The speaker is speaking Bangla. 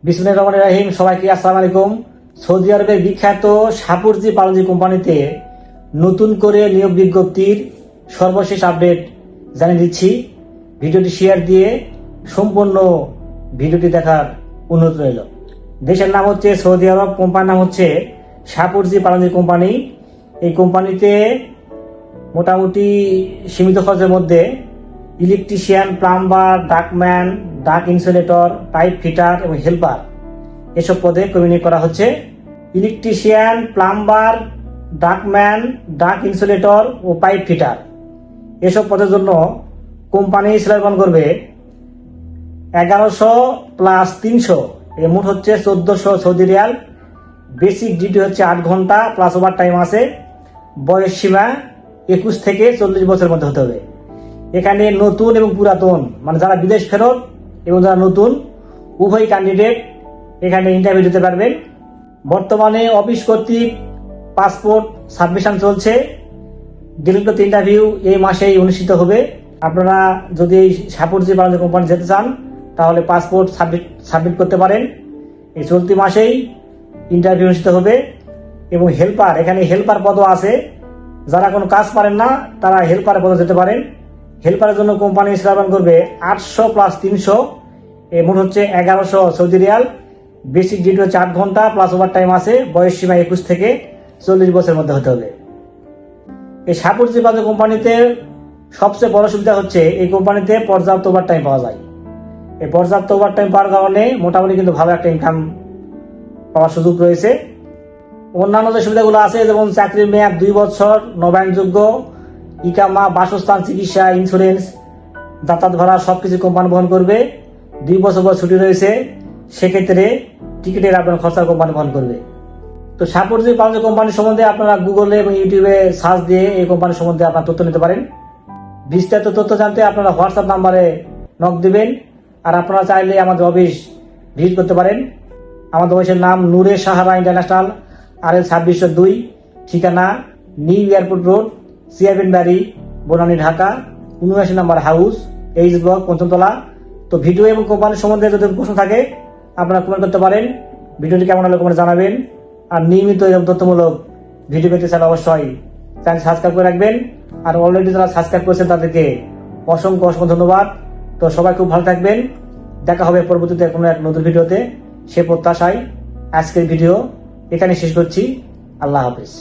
বিসমিল্লাহির রহমানির রহিম। সবাইকে আসসালামু আলাইকুম। সৌদি আরবের বিখ্যাত শাপুরজি পালজি কোম্পানিতে নতুন করে নিয়োগ বিজ্ঞপ্তির সর্বশেষ আপডেট জানিয়ে দিচ্ছি। ভিডিওটি শেয়ার দিয়ে সম্পূর্ণ ভিডিওটি দেখার অনুরোধ রইল। দেশের নাম হচ্ছে সৌদি আরব, কোম্পানির নাম হচ্ছে শাপুরজি পালজি কোম্পানি। এই কোম্পানিতে মোটামুটি সীমিত খরচের মধ্যে ইলেকট্রিশিয়ান, প্লাম্বার, ডাকম্যান, ডাক ইনসুলেটর, পাইপ ফিটার এবং হেল্পার এসব পদে কর্মী নিয়োগ করা হচ্ছে। ইলেকট্রিশিয়ান, প্লাম্বার, ডাকম্যান, ডাক ইনসুলেটর ও পাইপ ফিটার এসব পদের জন্য কোম্পানি স্যালারি প্রদান করবে 1100 প্লাস 300, মোট হচ্ছে 1400 সৌদি রিয়াল। বেসিক ডিউটি হচ্ছে 8 ঘন্টা প্লাস ওভার টাইম আছে। বয়স সীমা 21 থেকে 40 বছরের মধ্যে হতে হবে। এখানে নতুন এবং পুরাতন, মানে যারা বিদেশ ফেরত এবং যারা নতুন, উভয় ক্যান্ডিডেট এখানে ইন্টারভিউ দিতে পারবেন। বর্তমানে অফিস কর্তৃক পাসপোর্ট সাবমিশন চলছে। ডিরেক্ট ইন্টারভিউ এই মাসেই অনুষ্ঠিত হবে। আপনারা যদি এই শাপুরজি পালজি কোম্পানি যেতে চান তাহলে পাসপোর্ট সাবমিট করতে পারেন। এই চলতি মাসেই ইন্টারভিউ অনুষ্ঠিত হবে। এবং হেল্পার, এখানে হেল্পার পদও আছে। যারা কোনো কাজ পারেন না তারা হেল্পার পদে যেতে পারেন। হেল্পারের জন্য কোম্পানি স্যালারি করবে 800 প্লাস 300, মোট হচ্ছে 1100 সৌদি রিয়াল। বেসিক ডিউটি হচ্ছে 8 ঘন্টা প্লাস ওভার টাইম আছে। বয়স সীমা 21 থেকে 40 বছরের মধ্যে হতে হবে। এই শাপুরজি পালজি কোম্পানিতে সবচেয়ে বড় সুবিধা হচ্ছে এই কোম্পানিতে পর্যাপ্ত ওভার টাইম পাওয়া যায়। এই পর্যাপ্ত ওভার টাইম পাওয়ার কারণে মোটামুটি কিন্তু ভালো একটা ইনকাম পাওয়ার সুযোগ রয়েছে। অন্যান্য যে সুবিধাগুলো আছে, যেমন চাকরির মেয়াদ 2 বছর, নবায়নযোগ্য, ইকামা, বাসস্থান, চিকিৎসা, ইন্স্যুরেন্স, যাতায়াত ভাড়া সবকিছু কোম্পানি বহন করবে। 2 বছর পর ছুটি রয়েছে, সেক্ষেত্রে টিকিটের আপনার খরচা কোম্পানি বহন করবে। তো শাপুরজি পালজি কোম্পানি সম্বন্ধে আপনারা গুগলে এবং ইউটিউবে সার্চ দিয়ে এই কোম্পানি সম্বন্ধে আপনার তথ্য নিতে পারেন। বিস্তারিত তথ্য জানতে আপনারা হোয়াটসঅ্যাপ নাম্বারে নক দিবেন। আর আপনারা চাইলে আমাদের অফিস ভিজিট করতে পারেন। আমাদের অফিসের নাম নূরে সাহারা ইন্টারন্যাশনাল, RL 2602, ঠিকানা নিউ এয়ারপোর্ট রোড, সিয়ারবিন বাড়ি, বনানী, ঢাকা, 79 নম্বর হাউস, এইচ ব্লক, পঞ্চমতলা। তো ভিডিও এবং কোম্পানির সম্বন্ধে যদি প্রশ্ন থাকে আপনারা কমেন্ট করতে পারেন। ভিডিওটি কেমন হলে কমেন্টে জানাবেন। আর নিয়মিত এরকম তথ্যমূলক ভিডিও পেতে চাইলে অবশ্যই চ্যানেল সাবস্ক্রাইব করে রাখবেন। আর অলরেডি যারা সাবস্ক্রাইব করেছেন তাদেরকে অসংখ্য ধন্যবাদ। তো সবাই খুব ভালো থাকবেন। দেখা হবে পরবর্তীতে কোনো এক নতুন ভিডিওতে। সে প্রত্যাশায় আজকের ভিডিও এখানে শেষ করছি। আল্লাহ হাফেজ।